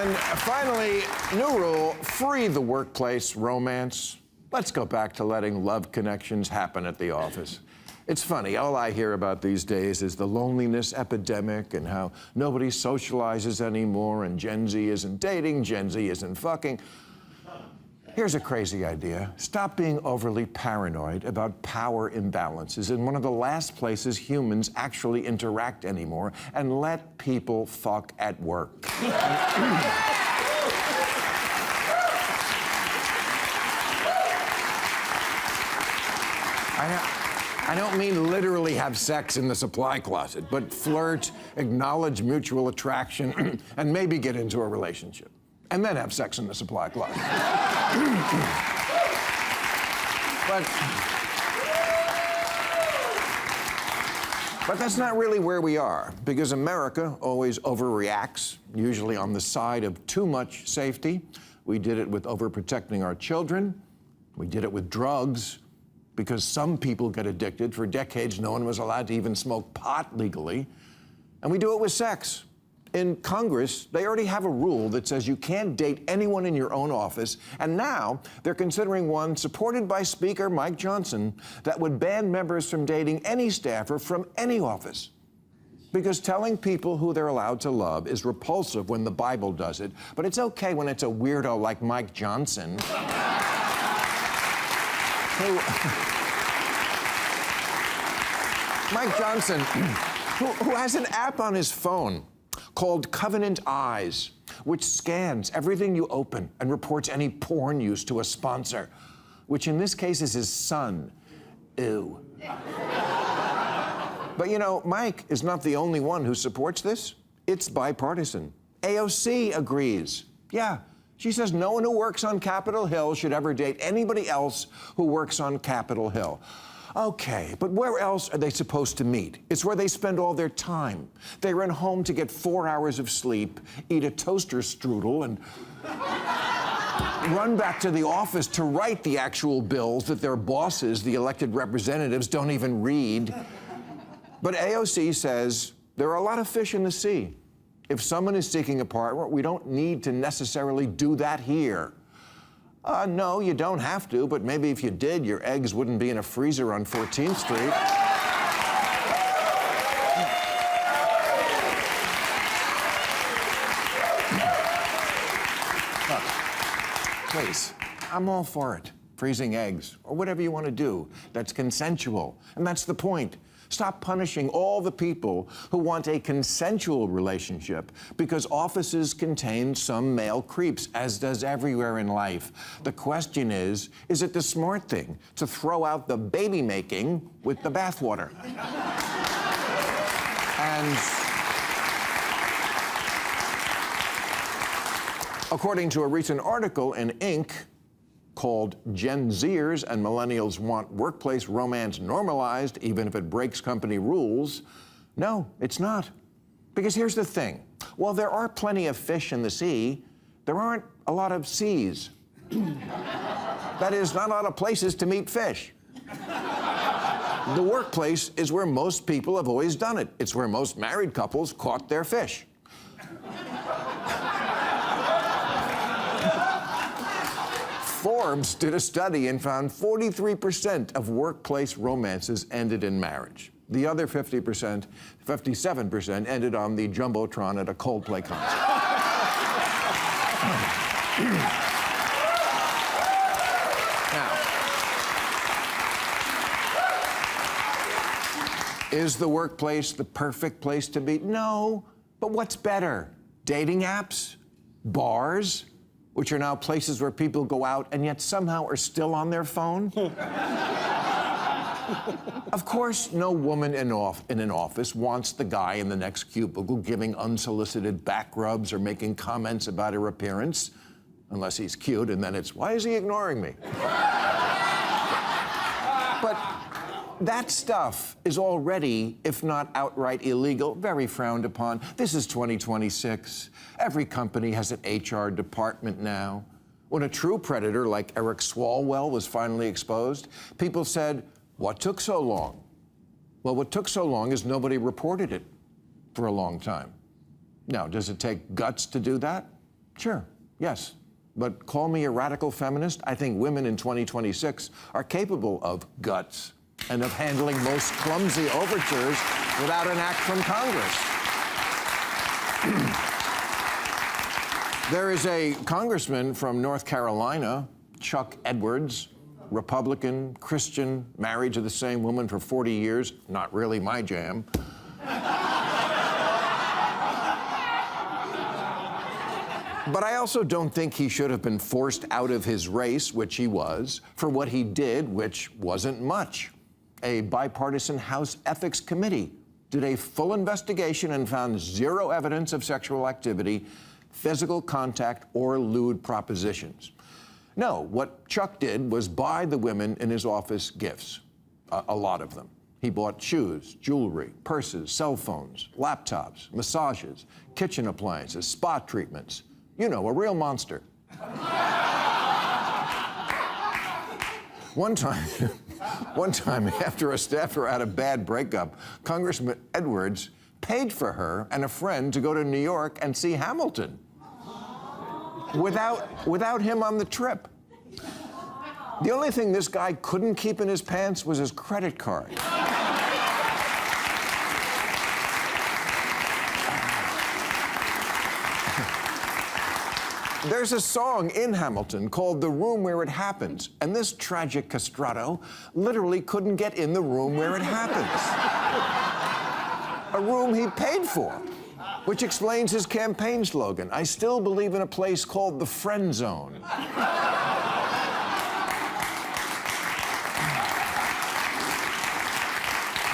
And finally, new rule, free the workplace romance. Let's go back to letting love connections happen at the office. It's funny, all I hear about these days is the loneliness epidemic and how nobody socializes anymore and Gen Z isn't dating, Gen Z isn't fucking. Here's a crazy idea. Stop being overly paranoid about power imbalances in one of the last places humans actually interact anymore, and let people fuck at work. I don't mean literally have sex in the supply closet, but flirt, acknowledge mutual attraction, and maybe get into a relationship. And then have sex in the supply closet. But that's not really where we are, because America always overreacts, usually on the side of too much safety. We did it with overprotecting our children. We did it with drugs, because some people get addicted. For decades, no one was allowed to even smoke pot legally. And we do it with sex. In Congress, they already have a rule that says you can't date anyone in your own office, and now they're considering one supported by Speaker Mike Johnson that would ban members from dating any staffer from any office. Because telling people who they're allowed to love is repulsive when the Bible does it, but it's okay when it's a weirdo like Mike Johnson. Mike Johnson, who has an app on his phone called Covenant Eyes, which scans everything you open and reports any porn use to a sponsor, which in this case is his son. Ew. But you know, Mike is not the only one who supports this. It's bipartisan. AOC agrees. Yeah, she says no one who works on Capitol Hill should ever date anybody else who works on Capitol Hill. Okay, but where else are they supposed to meet? It's where they spend all their time. They run home to get 4 hours of sleep, eat a toaster strudel, and run back to the office to write the actual bills that their bosses, the elected representatives, don't even read. But AOC says there are a lot of fish in the sea. If someone is seeking a partner, we don't need to necessarily do that here. No, you don't have to, but maybe if you did, your eggs wouldn't be in a freezer on 14th Street. Look, please, I'm all for it. Freezing eggs, or whatever you want to do. That's consensual, and that's the point. Stop punishing all the people who want a consensual relationship because offices contain some male creeps, as does everywhere in life. The question is it the smart thing to throw out the baby making with the bathwater? And according to a recent article in Inc., called Gen Zers and Millennials Want Workplace Romance Normalized, even if it breaks company rules. No, it's not. Because here's the thing. While there are plenty of fish in the sea, there aren't a lot of seas. That is, not a lot of places to meet fish. The workplace is where most people have always done it. It's where most married couples caught their fish. Forbes did a study and found 43% of workplace romances ended in marriage. The other 50%, 57%, ended on the Jumbotron at a Coldplay concert. Now, is the workplace the perfect place to be? No, but what's better? Dating apps? Bars? Which are now places where people go out and yet somehow are still on their phone? Of course, no woman in an office wants the guy in the next cubicle giving unsolicited back rubs or making comments about her appearance, unless he's cute, and then it's, why is he ignoring me? But that stuff is already, if not outright illegal, very frowned upon. This is 2026. Every company has an HR department now. When a true predator like Eric Swalwell was finally exposed, people said, what took so long? Well, what took so long is nobody reported it for a long time. Now, does it take guts to do that? Sure, yes. But call me a radical feminist. I think women in 2026 are capable of guts and of handling most clumsy overtures without an act from Congress. There is a congressman from North Carolina, Chuck Edwards, Republican, Christian, married to the same woman for 40 years. Not really my jam. But I also don't think he should have been forced out of his race, which he was, for what he did, which wasn't much. A bipartisan House Ethics Committee did a full investigation and found zero evidence of sexual activity, physical contact, or lewd propositions. No, what Chuck did was buy the women in his office gifts, a lot of them. He bought shoes, jewelry, purses, cell phones, laptops, massages, kitchen appliances, spa treatments. You know, a real monster. One time, after a staffer had a bad breakup, Congressman Edwards paid for her and a friend to go to New York and see Hamilton without him on the trip. The only thing this guy couldn't keep in his pants was his credit card. There's a song in Hamilton called The Room Where It Happens, and this tragic castrato literally couldn't get in the room where it happens. A room he paid for, which explains his campaign slogan, I still believe in a place called the friend zone.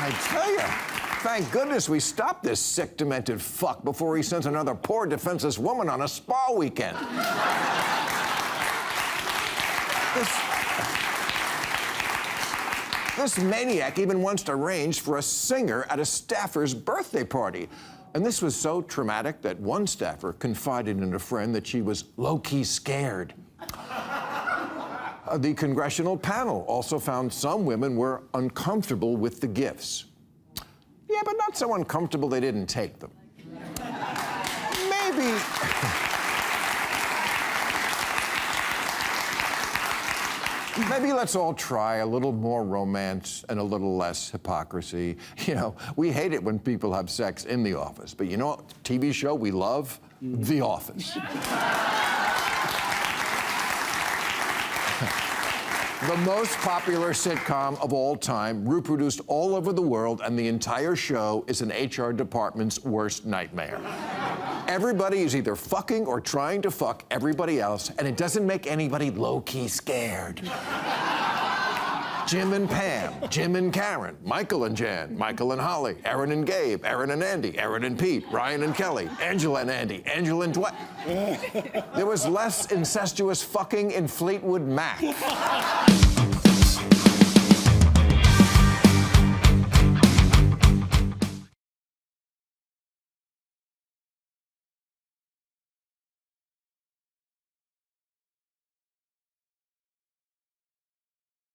I tell you, thank goodness we stopped this sick, demented fuck before he sent another poor, defenseless woman on a spa weekend. This maniac even wants to arrange for a singer at a staffer's birthday party. And this was so traumatic that one staffer confided in a friend that she was low-key scared. The congressional panel also found some women were uncomfortable with the gifts. Yeah, but not so uncomfortable they didn't take them. Maybe let's all try a little more romance and a little less hypocrisy. You know, we hate it when people have sex in the office, but you know what TV show we love? The Office. The most popular sitcom of all time, reproduced all over the world, and the entire show is an HR department's worst nightmare. Everybody is either fucking or trying to fuck everybody else, and it doesn't make anybody low-key scared. Jim and Pam, Jim and Karen, Michael and Jan, Michael and Holly, Aaron and Gabe, Aaron and Andy, Aaron and Pete, Ryan and Kelly, Angela and Andy, Angela and Dwight. There was less incestuous fucking in Fleetwood Mac.